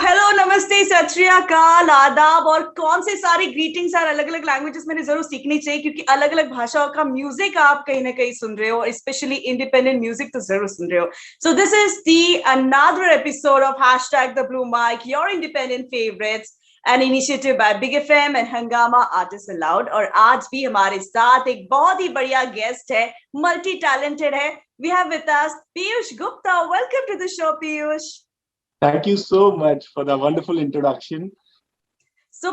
Hello, नमस्ते, सत श्री अकाल, आदाब और कौन से सारे ग्रीटिंग्स और अलग अलग लैंग्वेजेस मैंने जरूर सीखनी चाहिए, क्योंकि अलग अलग भाषाओं का म्यूजिक आप कहीं ना कहीं सुन रहे हो, स्पेशली इंडिपेंडेंट म्यूजिक तो जरूर सुन रहे हो. So this is the another episode of #TheBlueMic, your independent favourites, an initiative by big FM and हंगामा आर्टिस्ट अलाउड. और आज भी हमारे साथ एक बहुत ही बढ़िया गेस्ट है, मल्टी टैलेंटेड है. We have with us Piyush Gupta. Welcome to the show, Piyush. Thank you so much for the wonderful introduction.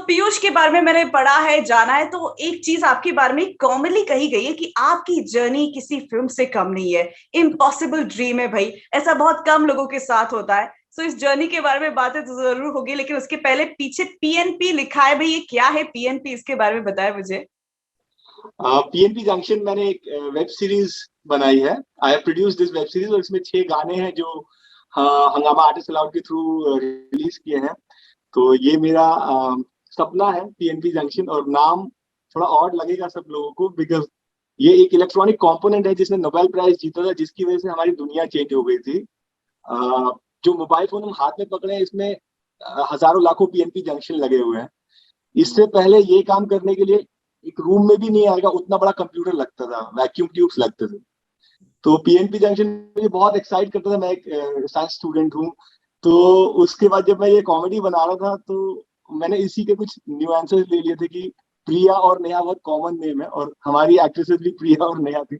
Piyush के बारे में मैंने पढ़ा है, जाना है, तो एक चीज आपके बारे में कॉमनली कही गई है कि आपकी जर्नी किसी फिल्म से कम नहीं है. इम्पॉसिबल ड्रीम है भाई, ऐसा बहुत कम लोगों के साथ होता है. इस जर्नी के बारे में बातें तो जरूर होगी, लेकिन उसके पहले पीछे पीएनपी लिखा है भाई, ये क्या है पीएनपी, इसके बारे में बताएं मुझे. पीएनपी जंक्शन मैंने एक वेब सीरीज बनाई है. I have produced this web series और इसमें 6 गाने हैं जो हंगामा आर्टिस्ट अलाउड के थ्रू रिलीज किए हैं. तो ये मेरा सपना है पीएनपी जंक्शन, और नाम थोड़ा ऑड लगेगा सब लोगों को बिकॉज ये एक इलेक्ट्रॉनिक कंपोनेंट है जिसने नोबेल प्राइज जीता था, जिसकी वजह से हमारी दुनिया चेंज हो गई थी. जो मोबाइल फोन हम हाथ में पकड़े हैं इसमें हजारों लाखों पीएनपी जंक्शन लगे हुए हैं. इससे पहले ये काम करने के लिए एक रूम में भी नहीं आएगा उतना बड़ा कंप्यूटर लगता था, वैक्यूम ट्यूब्स लगते थे. तो पीएनपी जंक्शन मुझे बहुत एक्साइट करता था. मैं एक साइंस स्टूडेंट हूँ, तो उसके बाद जब मैं ये कॉमेडी बना रहा था तो मैंने इसी के कुछ न्यूएंसेस ले लिए थे कि प्रिया और नेहा बहुत कॉमन नेम है और हमारी एक्ट्रेसेस भी प्रिया और नेहा थी.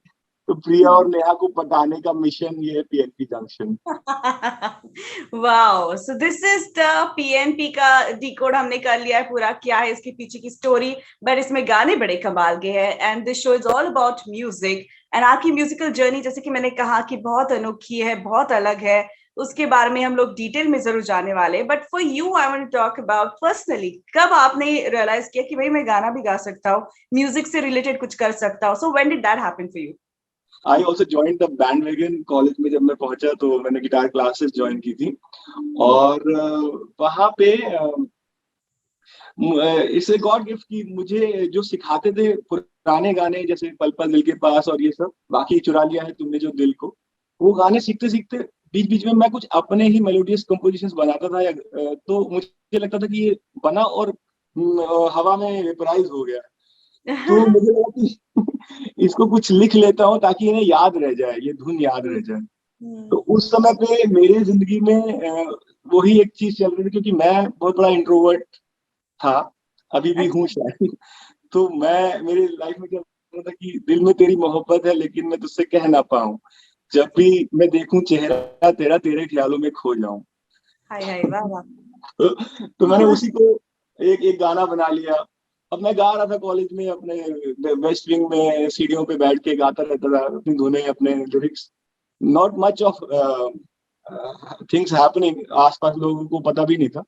तो प्रिया और नेहा को पटाने का मिशन ये है PNP junction. Wow, so this is the PNP का डिकोड हमने कर लिया है पूरा, क्या है इसके पीछे की स्टोरी. बट इसमें गाने बड़े कमाल के हैं and this show is all about music. And आपकी म्यूजिकल जर्नी, जैसे कि मैंने कहा, कि बहुत अनोखी है, बहुत अलग है. उसके बारे में हम लोग डिटेल में जरूर जाने वाले हैं. But for you I want to talk about personally, कब आपने रियलाइज किया कि भाई मैं गाना भी गा सकता हूँ, म्यूजिक से रिलेटेड कुछ कर सकता हूँ. So when did that happen for you? I also join the bandwagon. College में जब मैं पहुंचा तो मैंने गिटार क्लासेस ज्वाइन की थी और वहां पे इसे गॉड गिफ्ट की मुझे जो सिखाते थे पुराने गाने जैसे पल पल दिल के पास और ये सब, बाकी चुरा लिया है तुमने जो दिल को, वो गाने सीखते सीखते बीच बीच में मैं कुछ अपने ही मेलोडियस कंपोजिशंस बनाता था. तो मुझे लगता था कि ये बना और हवा में वेपराइज हो गया. तो मुझे लगा कि इसको कुछ लिख लेता हूँ ताकि इन्हें याद रह जाए, ये धुन याद रह जाए. तो उस समय पे मेरे जिंदगी में वही एक चीज चल रही थी, क्योंकि मैं बहुत बड़ा इंट्रोवर्ट था, अभी भी हूँ शायद. तो मैं मेरी लाइफ में क्या होता था कि दिल में तेरी मोहब्बत है लेकिन मैं तुझसे कह ना पाऊं, जब भी मैं देखूं चेहरा तेरा तेरे ख्यालों में खो जाऊं. हाय हाय, वाह वाह. तो मैंने उसी को एक एक गाना बना लिया. अब मैं गा रहा था कॉलेज में अपने वेस्ट विंग में सीढ़ियों पे बैठ के गाता रहता था अपनी धुनें, अपने lyrics. Not much of things happening, आसपास लोगों को पता भी नहीं था.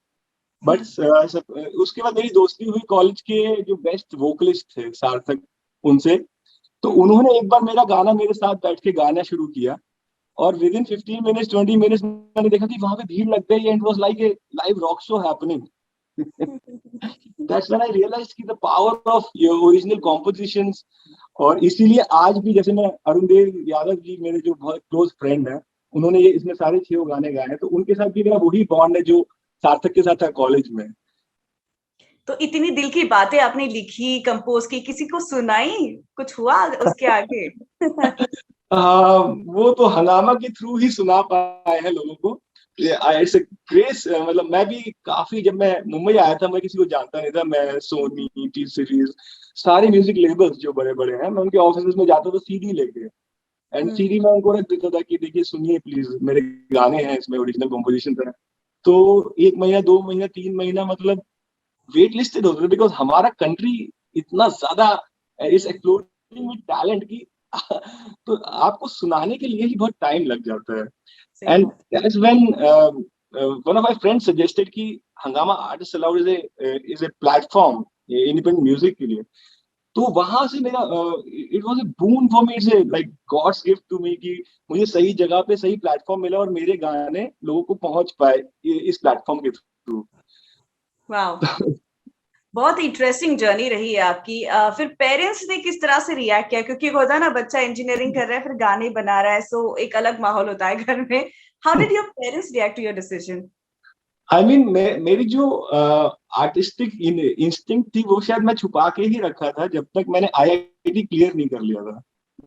बट उसके बाद मेरी दोस्ती हुई कॉलेज के जो बेस्ट वोकलिस्ट थे सार्थक, उनसे. तो उन्होंने एक बार मेरा गाना मेरे साथ बैठ के गाना शुरू किया और विद इन 15 मिनट्स 20 मिनट्स मैंने देखा कि वहां पे भीड़ लग गई. And was like a live rock show happening. That's when I realized कि the power of your original compositions. और इसीलिए आज भी जैसे मैं अरुण देव यादव जी मेरे जो बहुत क्लोज फ्रेंड है, उन्होंने ये इसमें सारे 6 गाने गाए हैं, तो उनके साथ भी मेरा वही बॉन्ड है जो सार्थक के साथ था कॉलेज में. तो इतनी दिल की बातें आपने लिखी, कंपोज की, किसी को सुनाई, कुछ हुआ उसके आगे? वो तो हंगामा के थ्रू ही सुना पाए हैं लोगों को. It's a grace. मतलब मैं भी काफी, जब मैं मुंबई आया था मैं किसी को जानता नहीं था. मैं सोनी, टी सीरीज, सारे म्यूजिक लेबल्स जो बड़े बड़े हैं, मैं उनके ऑफिस में जाता था सीडी लेके. एंड सीडी में उनको रख देता था कि देखिए सुनिए प्लीज, मेरे गाने हैं इसमें, ओरिजिनल कॉम्पोजिशन है. तो 1 महीना 2 महीना 3 महीना मतलब वेट लिस्टेड होते थे, बिकॉज हमारा कंट्री इतना ज्यादा इज एक्सप्लोरिंग विद टैलेंट की तो आपको सुनाने के लिए ही बहुत टाइम लग जाता है. And that's when one of my friends suggested कि Hungama artist aloud is a platform independent music के लिए. तो वहां से मेरा it was a boon for me, it's like god's gift to me कि मुझे सही जगह पे सही प्लेटफॉर्म मिला और मेरे गाने लोगों को पहुंच पाए इस प्लेटफॉर्म के थ्रू. वाओ, बहुत इंटरेस्टिंग जर्नी रही है आपकी. फिर पेरेंट्स ने किस तरह से रिएक्ट किया, क्योंकि होता है ना, बच्चा इंजीनियरिंग कर रहा है फिर गाने बना रहा है, सो एक अलग माहौल होता है घर में. How did your parents react to your decision? I mean मेरी जो आर्टिस्टिक इंस्टिंक्ट थी वो शायद मैं छुपा के ही रखा था जब तक मैंने आईआईटी क्लियर नहीं कर लिया था।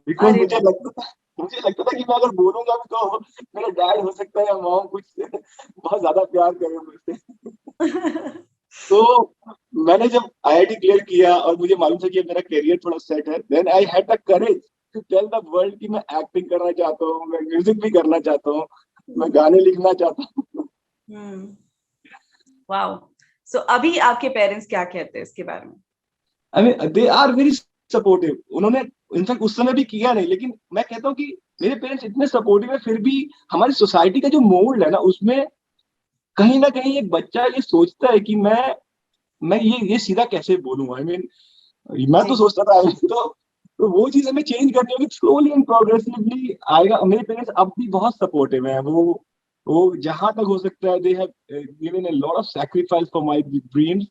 बिकॉज अरे वाह। मुझे लगता था कि मैं अगर बोलूंगा भी तो मेरा डैड हो सकता है या मॉम कुछ बहुत ज्यादा प्यार करे मुझसे। तो मैंने जब आईआईटी क्लियर किया और मुझे मालूम था कि मेरा करियर थोड़ा सेट है, then I had the courage to tell the world कि मैं एक्टिंग करना चाहता हूँ, मैं म्यूजिक भी करना चाहता हूँ, मैं गाने लिखना चाहता हूँ। हम्म। वाओ। सो अभी आपके पेरेंट्स क्या कहते हैं इसके बारे में? I mean they are very supportive. उन्होंने इनफैक्ट उस समय भी किया नहीं, लेकिन मैं कहता हूँ कि मेरे पेरेंट्स इतने सपोर्टिव है, फिर भी हमारी सोसाइटी का जो मोल्ड है ना उसमें कहीं ना कहीं एक बच्चा ये सोचता है कि मैं ये सीधा कैसे बोलूं। आई मीन मैं तो जी। सोचता था तो वो चीज हमें चेंज करनी होगी, स्लोली एंड प्रोग्रेसिवली आएगा। मेरे पेरेंट्स अब भी बहुत सपोर्टिव हैं। वो जहां तक हो सकता है they have given a lot of sacrifice for my dreams.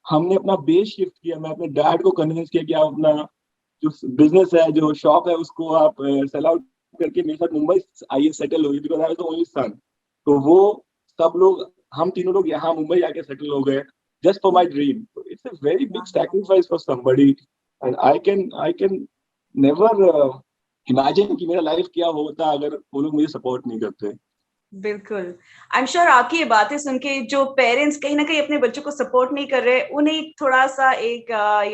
हमने अपना बेस शिफ्ट किया, मैं अपने डैड को कन्विंस किया कि आप अपना जो बिजनेस है, जो शॉप है, उसको आप सेल आउट करके मेरे साथ मुंबई आइए, सेटल होइए, because I was the only son. तो वो सब लोग, हम तीनों लोग यहाँ मुंबई आके सेटल हो गए just for my dream. So it's a very big sacrifice for somebody, and I can never imagine कि मेरा लाइफ क्या होता अगर वो लोग मुझे सपोर्ट नहीं करते। बिल्कुल। आई एम श्योर आपकी ये बातें सुन के जो पेरेंट्स कहीं ना कहीं अपने बच्चों को सपोर्ट नहीं कर रहे, उन्हें थोड़ा सा एक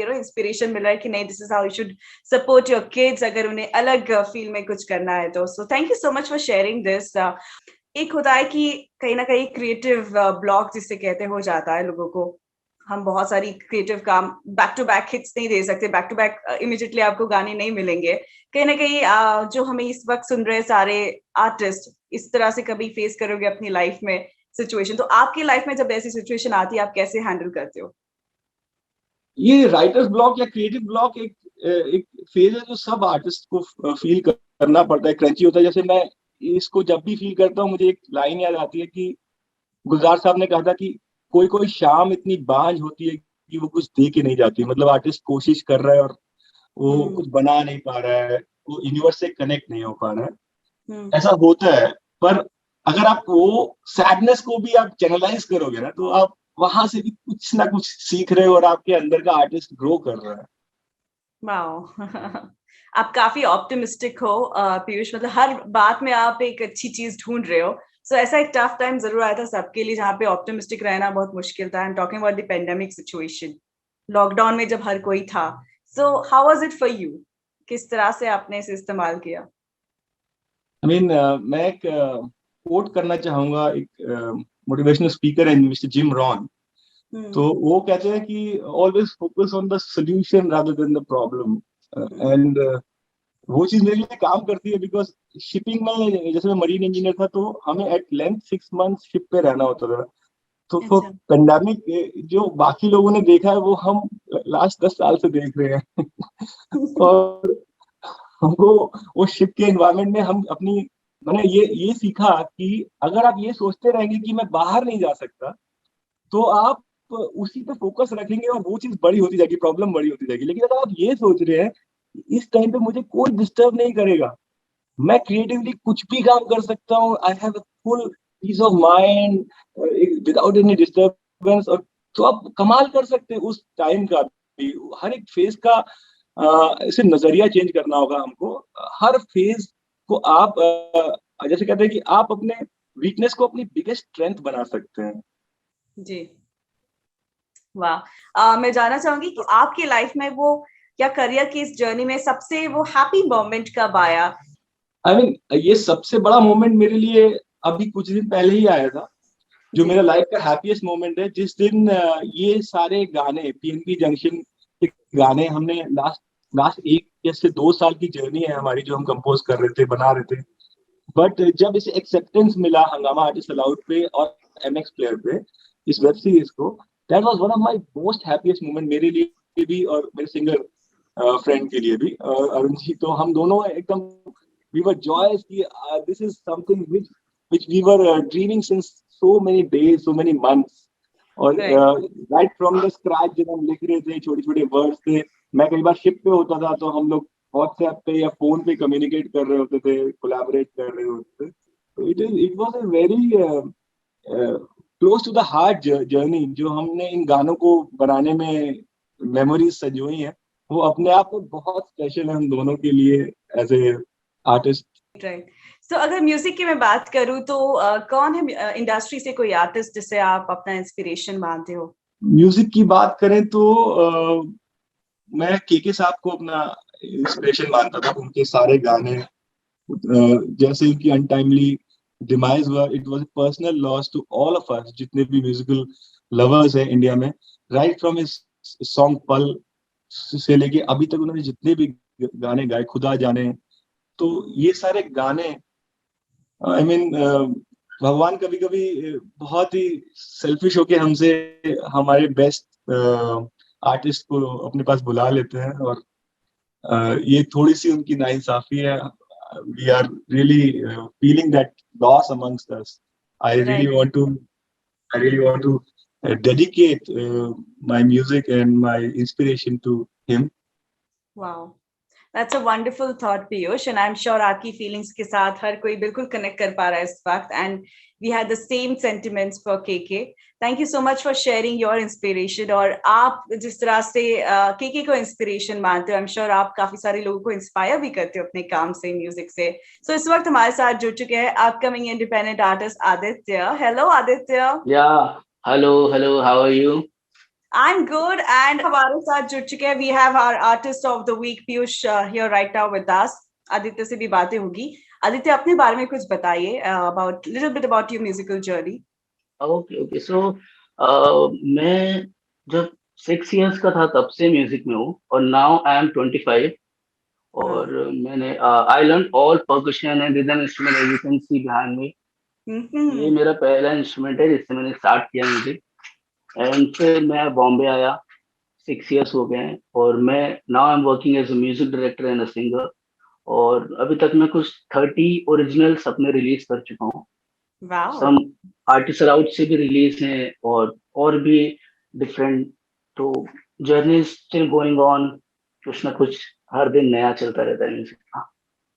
इंस्पिरेशन मिल रहा है कि नहीं, this is how you should support your kids अगर उन्हें अलग फील्ड में कुछ करना है तो। So thank you so much for sharing this. एक होता है कि कहीं ना कहीं क्रिएटिव ब्लॉक जिसे कहते हो जाता है लोगों को। हम बहुत सारी क्रिएटिव काम बैक टू बैक हिट्स नहीं दे सकते, बैक टू बैक इमीडिएटली आपको गाने नहीं मिलेंगे। कहीं ना कहीं जो हमें इस वक्त सुन रहे सारे आर्टिस्ट इस तरह से कभी फेस करोगे अपनी लाइफ में सिचुएशन, तो आपकी लाइफ में जब ऐसी सिचुएशन आती है आप कैसे हैंडल करते हो? ये राइटर्स ब्लॉक या क्रिएटिव ब्लॉक एक फेज है जो सब आर्टिस्ट को फील करना पड़ता है, क्रंची होता है। जैसे मैं इसको जब भी फील करता हूँ मुझे एक लाइन याद आती है कि गुलजार साहब ने कहा था कि कोई कोई शाम इतनी बांझ होती है कि वो कुछ दे के नहीं जाती। मतलब आर्टिस्ट कोशिश कर रहा है और वो हम्म। कुछ बना नहीं पा रहा है, वो यूनिवर्स से कनेक्ट नहीं हो पा रहा है, हम्म। ऐसा होता है। पर अगर आप वो सैडनेस को भी आप चैनलाइज करोगे ना तो आप वहां से भी कुछ ना कुछ सीख रहे हो और आपके अंदर का आर्टिस्ट ग्रो कर रहा है। वाओ। आप काफी ऑप्टिमिस्टिक हो पीयूष, मतलब हर बात में आप एक अच्छी चीज ढूंढ रहे हो। सो ऐसा एक टफ टाइम जरूर आया था सबके लिए जहाँ पे ऑप्टिमिस्टिक रहना बहुत मुश्किल था। I am talking about the pandemic situation, lockdown में जब हर कोई था। So how was it for you? किस तरह से आपने इसे इस्तेमाल किया? आई मीन मैं एक कोट करना चाहूंगा, एक मोटिवेशनल स्पीकर है मिस्टर जिम रॉन। हम्म। तो वो कहते हैं कि always focus on the solution rather than the problem. And वो चीज मेरे लिए काम करती है, बिकॉज शिपिंग में जैसे मैं मरीन इंजीनियर था तो हमें एट लेंथ 6 मंथ शिप पे रहना होता था। तो फॉर अच्छा। पेंडेमिक जो बाकी लोगों ने देखा है वो हम लास्ट 10 साल से देख रहे हैं। और हमको वो शिप के एनवायरनमेंट में हम अपनी, मैंने ये सीखा कि अगर आप ये सोचते रहेंगे कि मैं बाहर नहीं जा सकता तो आप उसी पे फोकस रखेंगे और वो चीज बड़ी होती जाएगी, प्रॉब्लम बड़ी होती जाएगी। लेकिन अगर आप ये सोच रहे हैं इस टाइम पे मुझे कोई डिस्टर्ब नहीं करेगा, मैं क्रिएटिवली कुछ भी काम कर सकता हूँ, I have full peace of mind without any disturbance, और तो आप कमाल कर सकते हैं उस टाइम का भी। हर एक फेज का इसे नजरिया चेंज करना होगा हमको। हर फेज को आप जैसे कहते हैं कि आप अपने वीकनेस को अपनी बिगेस्ट स्ट्रेंथ बना सकते हैं। जी। वाह। मैं जानना चाहूंगी कि आपकी लाइफ में वो या करियर की इस जर्नी में सबसे वो हैप्पी मोमेंट कब आया? आई मीन ये सबसे बड़ा मोमेंट मेरे लिए अभी कुछ दिन पहले ही आया था, जो जी। मेरा लाइफ का हैप्पीएस्ट मोमेंट है। जिस दिन ये सारे गाने पीएनपी जंक्शन के गाने हमने लास्ट लास्ट 1 या 2 साल की जर्नी है हमारी जो हम कंपोज कर रहे थे, बना रहे थे। बट जब इसे एक्सेप्टेंस मिला हंगामा आर्टिस्ट अलाउड पे और एमएक्स प्लेयर पे, इस वेब सीरीज को, that was one of my most happiest moment मेरे लिए भी और मेरे सिंगर फ्रेंड के लिए भी, अरुण जी। तो हम दोनों एकदम वी वर जॉयस कि this is something which we were dreaming since so many days, so many months. और right. Right from the scratch जब हम लिख रहे थे, छोटे छोटे वर्ड्स थे। मैं कई बार शिप पे होता था तो हम लोग व्हाट्सएप पे या फोन पे कम्युनिकेट कर रहे होते थे, कोलैबोरेट कर रहे होते थे। तो it was a very close to the heart journey जो हमने इन गानों को बनाने में मेमोरीज संजोई हैं, वो अपने आप में बहुत स्पेशल है हम दोनों के लिए एज ए आर्टिस्ट। राइट। सो अगर म्यूजिक की मैं बात करूं तो कौन है इंडस्ट्री से कोई आर्टिस्ट जिसे आप अपना इंस्पिरेशन मानते हो? म्यूजिक की बात करें तो मैं के साहब को अपना इंस्पिरेशन मानता था। उनके सारे गाने, जैसे उनकी अनटाइमली डिमाइज हुआ, it was a personal loss to all of us जितने भी म्यूजिकल लवर्स हैं इंडिया में। Right from his song Pal से लेके अभी तक उन्होंने जितने भी गाने गाए, खुदा जाने, तो ये सारे गाने आई मीन भगवान कभी कभी बहुत ही सेल्फिश होके हमसे हमारे बेस्ट आर्टिस्ट को अपने पास बुला लेते हैं, और ये थोड़ी सी उनकी नाइंसाफी है। We are really feeling that loss amongst us. I really right. Want to I really want to dedicate my music and my inspiration to him. Wow, that's a wonderful thought Piyush, and I am sure आपकी feelings के साथ हर कोई बिल्कुल connect कर पा रहा है इस वक्त, and we had the same sentiments for के। Thank you so much for sharing your inspiration. और आप जिस तरह से के को इंस्पिरेशन मानते हो, आई एम श्योर आप काफी सारे लोगों को इंस्पायर भी करते हो अपने काम से, म्यूजिक से। सो इस वक्त हमारे साथ जुड़ चुके हैं upcoming independent artist Aditya. Hello Aditya. Yeah, hello, how are you? I'm good, and हमारे साथ जुड़ चुके हैं, we have our artist of the week Piyush here right now with us। Aditya से भी बातें होगी। आदित्य, अपने बारे में कुछ बताइए, about little bit about your musical journey। Okay, so मैं जब 6 years का था तब से म्यूजिक में हूँ, और now I am 25, और मैंने I learned all percussion and rhythm instrument as you can see behind me। ये मेरा पहला इंस्ट्रूमेंट है जिससे मैंने स्टार्ट किया म्यूजिक, एंड फिर मैं बॉम्बे आया। 6 years हो गए हैं, और मैं now I am working as a music director and a singer, और अभी तक मैं कुछ 30 ओरिजिनल्स अपने रिलीज कर चुका हूँ। Wow, सम आर्टिस्ट आउट से भी रिलीज हैं, और भी डिफरेंट। तो जर्नी स्टिल गोइंग ऑन, कुछ ना कुछ हर दिन नया चलता रहता है म्यूजिक का।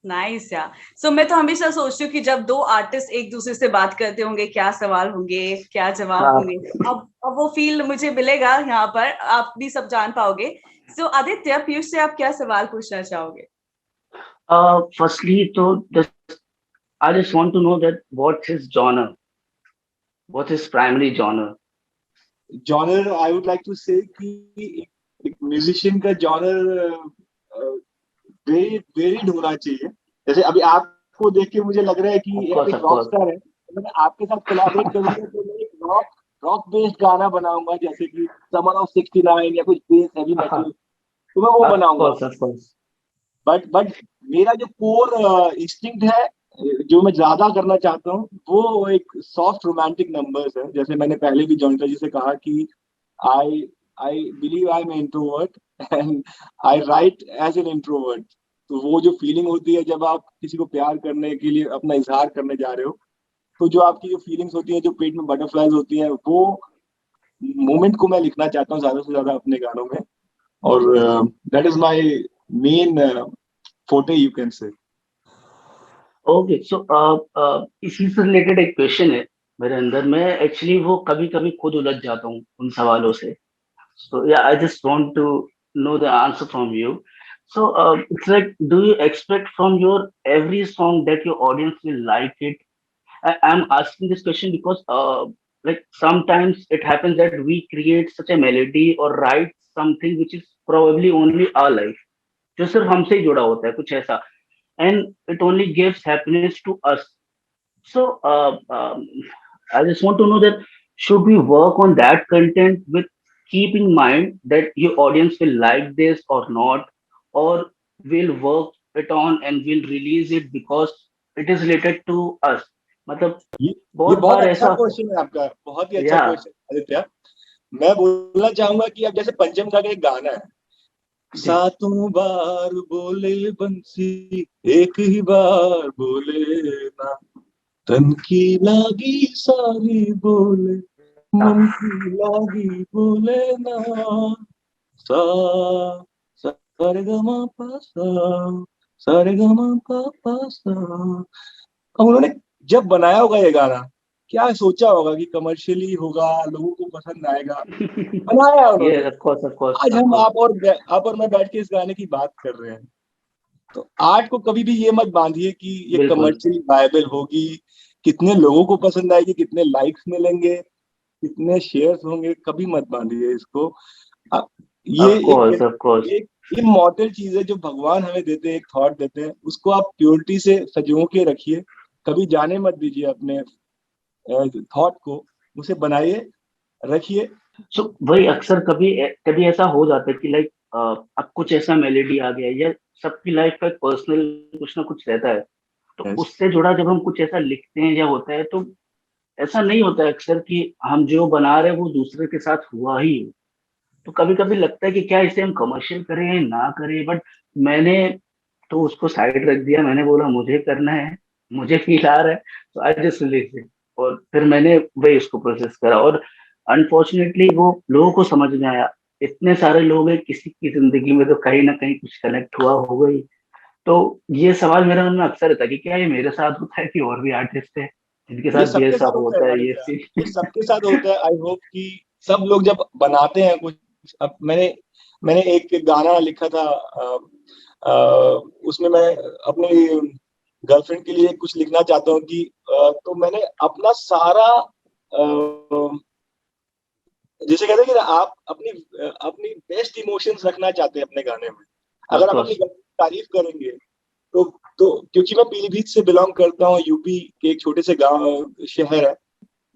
नाइस यार। सो मैं तो हमेशा सोचती हूँ कि जब दो आर्टिस्ट एक दूसरे से बात करते होंगे, क्या सवाल होंगे, क्या जवाब होंगे। अब वो फील मुझे मिलेगा यहाँ पर, आप भी सब जान पाओगे। सो आदित्य, पीयूष से आप क्या सवाल पूछना चाहोगे? फर्स्टली तो I just want to know that what's his genre, what's his primary genre? Genre I would like to say कि एक म्यूजिशियन का जॉनर वेरिड होना चाहिए। जैसे अभी आपको देख के मुझे लग रहा है कि Of एक रॉक course। स्टार है, तो मैं आपके साथ कोलैबोरेट करूंगा तो मैं एक रॉक बेस्ड गाना बनाऊंगा, जैसे कि समन ऑफ 69 या कुछ बेस हैवी मेटल, तो मैं वो बनाऊंगा। Of course। बट मेरा जो कोर इंस्टिंक्ट है, जो मैं ज्यादा करना चाहता हूँ, वो एक सॉफ्ट रोमांटिक नंबर्स है। जैसे मैंने पहले भी जॉनता जी से कहा कि I I believe I am introvert and I write as an introvert. तो वो जो फीलिंग होती है जब आप किसी को प्यार करने के लिए अपना इजहार करने जा रहे हो, तो जो आपकी जो फीलिंग्स होती हैं, जो पेट में बटरफ्लाइज होती हैं, वो मोमेंट को मैं लिखना चाहता हूँ ज्यादा से ज्यादा अपने गानों में। और दैट इज माय मेन फोटे यू कैन से। ओके, सो इसी से रिलेटेड एक क्वेश्चन है मेरे अंदर। मैं एक्चुअली वो कभी कभी खुद उलझ जाता हूँ उन सवालों से। सो या I just want to know the answer from you. So it's like, do you expect from your every song that your audience will like it? I'm asking this question because like sometimes it happens that we create such a melody or write something which is probably only our life, जो सिर्फ हमसे ही जुड़ा होता है कुछ ऐसा, and it only gives happiness to us. So I just want to know that should we work on that content with keep in mind that your audience will like this or not, or will work it on and will release it because it is related to us? मतलब ये बहुत बहुत बार अच्छा ऐसा। Question है आपका, बहुत ही अच्छा या क्वेश्चन आदित्य। मैं बोलना चाहूंगा कि अब जैसे पंचम का एक गाना है, सातों बार बोले बंसी एक ही बार बोले ना, तन की लागी सारी बोले मन की लागी बोले ना, सा सारे गमा पासा सारे गमा पासा। अब उन्होंने जब बनाया होगा ये गाना, क्या सोचा होगा कि कमर्शियली होगा, लोगों को पसंद आएगा, बनाया उन्होंने। ऑफ कोर्स आज हम आप और मैं बैठ के इस गाने की बात कर रहे हैं। तो आर्ट को कभी भी ये मत बांधिए कि ये बिल्कुल कमर्शियली वायबल होगी, कितने लोगों को पसंद आएगी, कितने लाइक्स मिलेंगे, कितने शेयर्स होंगे, कभी मत बांधिए इसको। ये ऑफ कोर्स एक इमॉर्टल चीज है जो भगवान हमें देते हैं, एक थॉट देते हैं, उसको आप प्योरिटी से सजो के रखिए, कभी जाने मत दीजिए अपने थॉट को, उसे बनाइए, रखिए। सो वही अक्सर कभी कभी ऐसा हो जाता है कि लाइक अब कुछ ऐसा मेलेडी आ गया, या सबकी लाइफ का एक पर्सनल कुछ ना कुछ रहता है, तो Yes. उससे जुड़ा जब हम कुछ ऐसा लिखते हैं या होता है, तो ऐसा नहीं होता है अक्सर कि हम जो बना रहे हैं वो दूसरे के साथ हुआ ही हो। तो कभी कभी लगता है कि क्या इसे हम कमर्शियल करें या ना करें, बट मैंने तो उसको साइड रख दिया। मैंने बोला मुझे करना है, मुझे फील आ रहा है, तो आई जस्ट रिलीज इट। और फिर मैंने वही उसको प्रोसेस करा, और अनफॉर्चुनेटली वो लोगों को समझ में आया। इतने सारे लोग हैं, किसी की जिंदगी में तो कहीं ना कहीं कुछ कनेक्ट हुआ होगा ही। तो ये सवाल मेरे मन में अक्सर रहता है कि क्या ये मेरे साथ होता है कि और भी आर्टिस्ट है जिनके ये साथ भी सबके ऐसा साथ होता है होता है राधिका, ये ये सीन। सबके साथ होता है। आई होप कि सब लोग जब बनाते हैं कुछ, अब मैंने एक गाना लिखा था, उसमें मैं अपनी गर्लफ्रेंड के लिए कुछ लिखना चाहता हूँ कि तो मैंने अपना सारा जैसे कहते हैं कि आप अपनी अपनी बेस्ट इमोशंस रखना चाहते हैं अपने गाने में। अगर ऑफ आप अपनी कोर्स। गर्लफ्रेंड की तारीफ करेंगे तो क्योंकि मैं पीलीभीत से बिलोंग करता हूँ, यूपी के एक छोटे से गांव शहर है,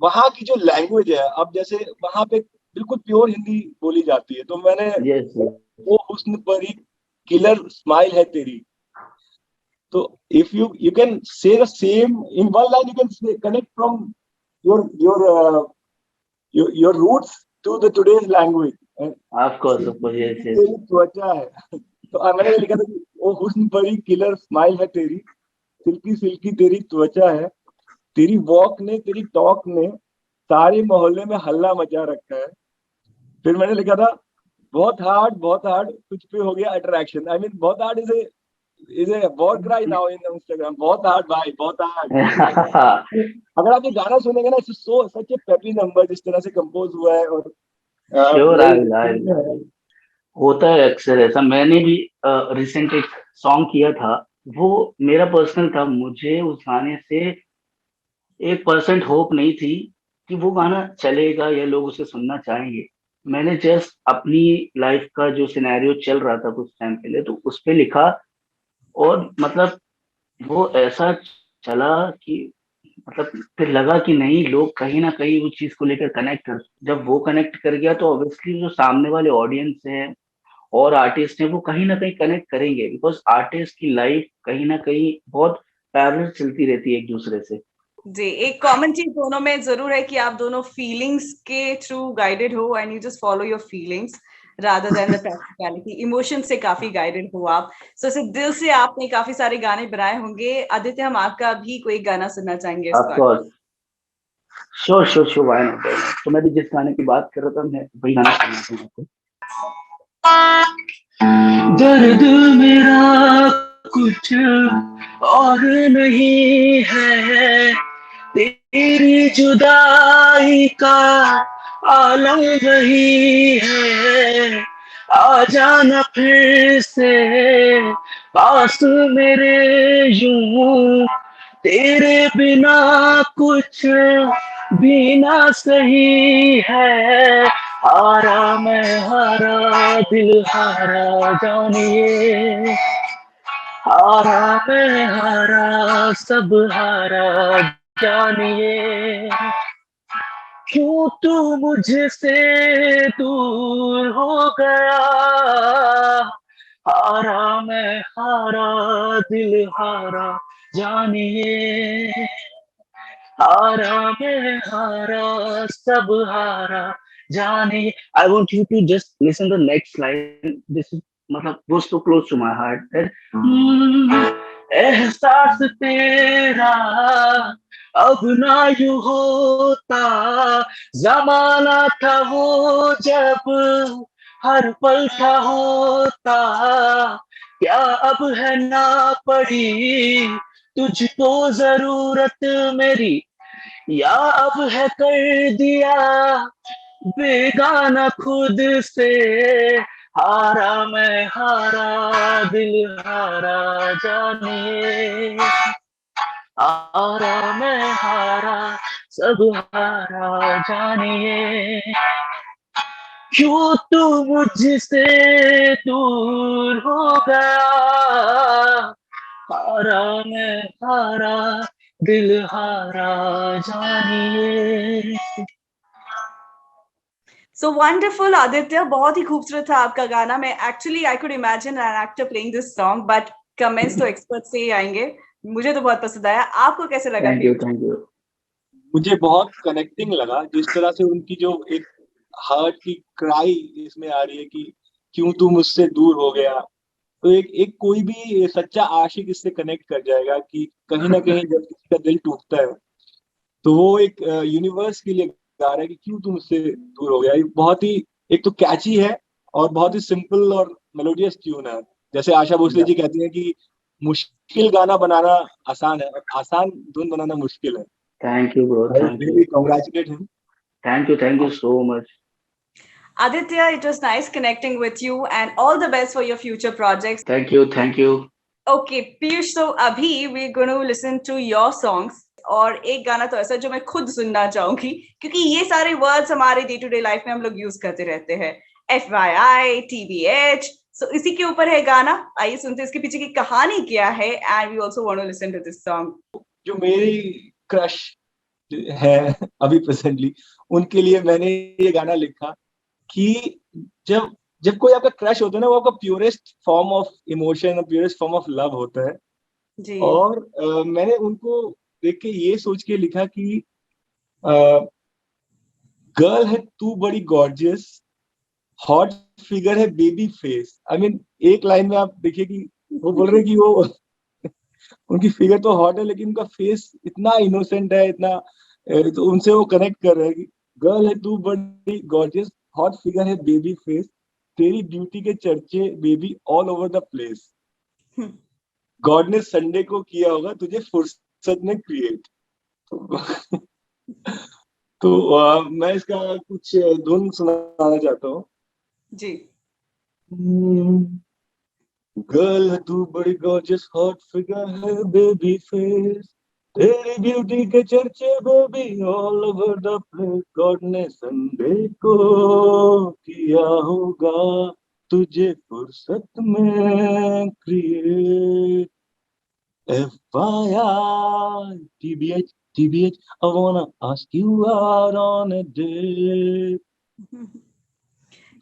वहाँ की जो लैंग्वेज है, अब जैसे वहाँ पे बिल्कुल प्योर हिंदी बोली जाती है, तो मैंने यस। वो हुस्न पर ही किलर स्माइल है तेरी, तो if you can say the same in one line, you can connect from your your your roots to the today's language. Of course yes yes. तेरी त्वचा है तो मैंने ये लिखा था कि वो हुस्न पर ही किलर स्माइल है तेरी, सिल्की सिल्की तेरी त्वचा है, तेरी वॉक ने, तेरी टॉक ने सारे मोहल्ले में हल्ला मचा रखा है। फिर मैंने लिखा था बहुत हार्ड कुछ पे हो गया अट्रैक्शन। आई मीन बहुत hard is a war cry now in Instagram, बहुत हार्ड भाई, बहुत हार्ड। अगर आप ये गाना सुनेंगे ना, it's so such A peppy number, जिस तरह से कंपोज हुआ है, और श्योर वही आई। होता है अक्सर ऐसा। मैंने भी रिसेंट एक सॉन्ग किया था, वो मेरा पर्सनल था। मुझे उस गाने से 1% होप नहीं थी कि वो गाना चलेगा या लोग उसे सुनना चाहेंगे। मैंने जस्ट अपनी लाइफ का जो सिनेरियो चल रहा था कुछ टाइम पहले, तो उस पे लिखा, और मतलब वो ऐसा चला कि मतलब फिर लगा कि नहीं, लोग कहीं ना कहीं उस चीज को लेकर कनेक्ट कर। जब वो कनेक्ट कर गया तो ऑब्वियसली जो सामने वाले ऑडियंस है और आर्टिस्ट है वो कहीं ना कहीं कनेक्ट करेंगे, बिकॉज आर्टिस्ट की लाइफ कहीं ना कहीं बहुत पैरेलल चलती रहती है एक दूसरे से। जी, एक कॉमन चीज दोनों में जरूर है कि आप दोनों फीलिंग्स के थ्रू गाइडेड हो, and you just follow your feelings rather than the practicality. Emotion से काफी गाइडेड हो आप। सो ऐसे दिल से आपने काफी सारे गाने बनाए होंगे। आदित्य, हम आपका भी कोई गाना सुनना चाहेंगे इस of bar. Course sure why not. तो मैं भी जिस गाने की बात कर रहा था, मैं वही गाना सुनना चाहूंगा आपको। दर्द मेरा कुछ और नहीं है, तेरी जुदाई का आलम वही है। आ जाना फिर से पास मेरे, यूं तेरे बिना कुछ भी ना सही है। हारा मैं हारा, दिल हारा जानिए, हारा मैं हारा, सब हारा जानिए। क्यों तू मुझसे दूर हो गया, हारा मैं हारा, दिल हारा जानिए, हारा मैं हारा, सब हारा जानिए। I want you to just listen the next line. This is मतलब goes so close to my heart that एहसास तेरा अब ना यूं होता, जमाना था वो जब हर पल था होता, क्या अब है ना पड़ी तुझको जरूरत मेरी, या अब है कर दिया बेगाना खुद से, हारा मैं हारा दिल हारा जानिए, हारा मैं हारा सब हारा जानिए, क्यों तू मुझसे दूर हो गया, हारा मैं हारा दिल हारा जानिए। So wonderful, Aditya. बहुत ही खूबसूरत था आपका गाना. मैं actually I could imagine an actor playing this song, but comments तो expert से ही आएंगे. मुझे तो बहुत पसंद आया. आपको कैसे लगा? Thank you, thank you. मुझे बहुत कनेक्टिंग लगा जिस तरह से उनकी जो एक हार्ट की क्राई इसमें आ रही है कि क्यों तू मुझसे दूर हो गया। तो एक एक कोई भी सच्चा आशिक इससे कनेक्ट कर जाएगा कि कहीं ना कहीं जब किसी का दिल टूटता है तो वो एक यूनिवर्स के लिए गा रहा है कि क्यों तू मुझसे दूर हो गया। ये बहुत ही एक तो कैची है और बहुत ही सिंपल और मेलोडियस ट्यून है। जैसे आशा भोसले जी कहती हैं कि मुश्किल गाना बनाना आसान है और आसान धुन बनाना मुश्किल है। Thank you bro, thank you, really congratulate him. Thank you so much. Aditya, it was nice connecting with you and all the best for your future projects. Thank you, thank you. Okay, Piyush, so अभी we're going to listen to your songs. और एक गाना तो ऐसा जो मैं खुद सुनना चाहूंगी क्योंकि ये सारे वर्ड्स हमारे डे टू डे लाइफ में हम लोग यूज करते रहते हैं. FYI, TBH. So इसी के ऊपर है गाना. आइए सुनते हैं इसके पीछे की कहानी क्या है. And we also want to listen to this song. जो मेरी क्रश है अभी प्रेजेंटली उनके लिए मैंने ये गाना लिखा कि जब जब कोई आपका क्रश होता है ना वो आपका purest form of emotion, purest form of love होता है। जी. और मैंने उनको देख के ये सोच के लिखा कि गर्ल है तू बड़ी गॉर्जियस, हॉट फिगर है बेबी फेस। आई मीन एक लाइन में आप देखिए कि वो बोल रहे हैं कि वो उनकी फिगर तो हॉट है लेकिन उनका फेस इतना इनोसेंट है, इतना तो उनसे वो कनेक्ट कर रहे हैं कि गर्ल है तू बड़ी गॉर्जियस, हॉट फिगर है बेबी फेस, तेरी ब्यूटी के चर्चे baby all over the place, God ने संडे को किया होगा तुझे फुर्सत में क्रिएट। तो मैं इसका कुछ धुन सुनाना चाहता हूँ। जी. गर्ल है तू बड़ी गॉर्जियस, हॉट फिगर है बेबी फेस, तेरी ब्यूटी के चर्चे baby all over the place, God ने संडे को किया होगा तुझे फुर्सत में create, FYI, TBH, I wanna ask you out on a date.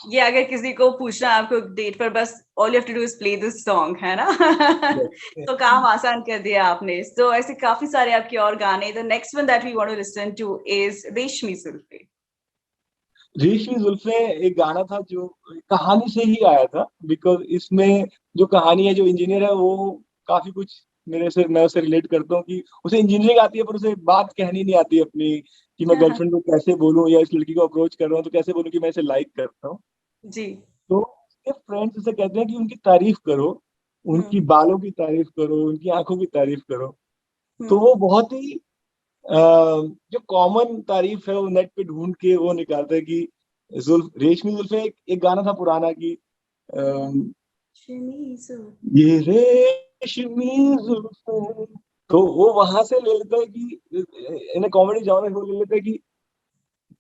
ये अगर किसी को पूछना आपको डेट पर बस all you have to do is play this song है ना. तो काम आसान कर दिया आपने. तो ऐसे काफी सारे आपके और गाने. The next one that we want to listen to is Reshmi Zulfe. रेशमी जुल्फे एक गाना था जो कहानी से ही आया था, बिकॉज इसमें जो कहानी है, जो इंजीनियर है वो काफी कुछ मैं उससे रिलेट करता हूँ कि उसे इंजीनियरिंग आती है पर उसे बात कहनी नहीं आती अपनी कि मैं गर्लफ्रेंड को कैसे बोलूं या इस लड़की को अप्रोच कर रहा हूँ तो कैसे बोलूं कि मैं इसे लाइक करता हूँ। जी. तो उसके फ्रेंड्स उसे कहते हैं कि उनकी तारीफ करो, उनकी बालों की तारीफ करो, उनकी आंखों की तारीफ करो। तो वो बहुत ही जो कॉमन तारीफ है वो नेट पे ढूंढ के वो निकालता है कि रेशमी जुल्फे एक गाना था पुराना कि ये रेशमी जुल्फे, तो वो वहां से ले लेता है कि इन्हें कॉमेडी जॉनर वो ले लेता है कि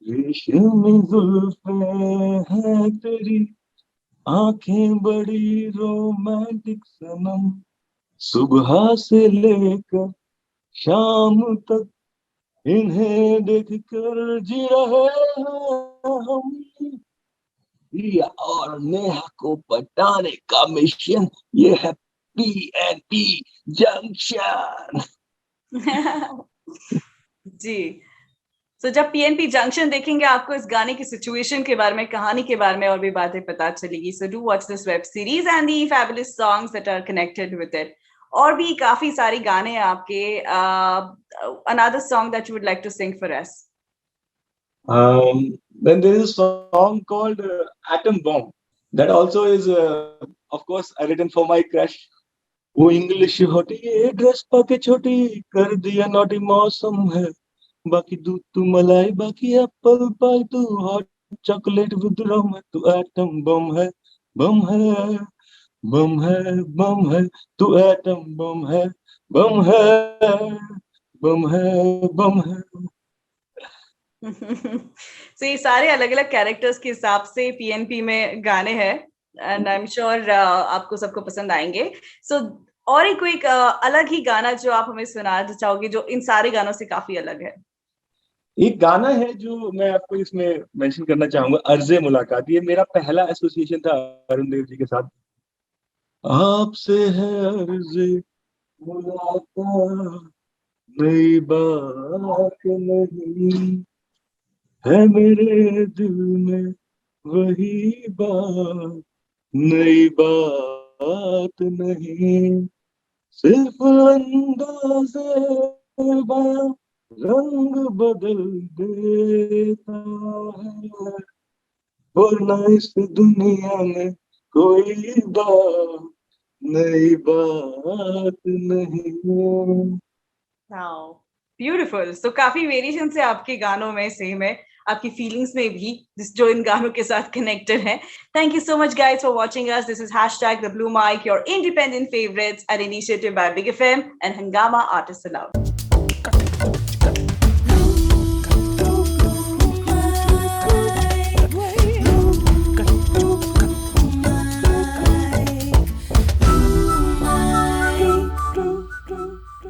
रेशमी जुल्फे हैं तेरी, आंखें बड़ी रोमांटिक सनम, सुबह से लेकर शाम तक इन्हें देख कर जी रहे हैं हम, रिया और नेहा को पटाने का मिशन ये है PNP जंक्शन। जी. तो जब PNP जंक्शन देखेंगे आपको इस गाने की सिचुएशन के बारे में, कहानी के बारे में और भी बातें पता चलेगी. So do watch this web series and the fabulous songs that are connected with it. और भी काफी सारे गाने हैं आपके. Another song that you would like to sing for us. Then there is a song called Atom Bomb that also is of course written for my crush. वो English होती है ड्रेस पाके छोटी कर दिया नॉटी मौसम है, बाकी दूध तू मलाई, बाकी एप्पल पाई, तू हॉट चॉकलेट विद रम है, तू एटम बम है, बम है, बम है, बम है, तू एटम बम है, बम है, बम है, बम है। So ये सारे अलग अलग कैरेक्टर्स के हिसाब से पीएनपी में गाने हैं एंड आई एम श्योर आपको सबको पसंद आएंगे। सो और एक कोई अलग ही गाना जो आप हमें सुनाना चाहोगे जो इन सारे गानों से काफी अलग है? एक गाना है जो मैं आपको इसमें मेंशन करना चाहूंगा, अर्ज़े मुलाकात। ये मेरा पहला एसोसिएशन था अरुण देव जी के साथ। आपसे है अर्ज़े मुलाकात, नई बात नहीं है मेरे दिल में, वही बात, नई बात नहीं, सिर्फ अंदाज़े बयां रंग बदल देता है, वरना इस दुनिया में कोई बात, नई बात नहीं। Wow, beautiful. सो काफी वेरिएशन है आपके गानों में, सेम है आपकी फीलिंग्स में भी, जिस जो इन गानों के साथ कनेक्टेड है। Thank you so much guys for watching us. This is #The Blue Mic, your independent favorites, an initiative by Big FM and Hungama Artists Aloud.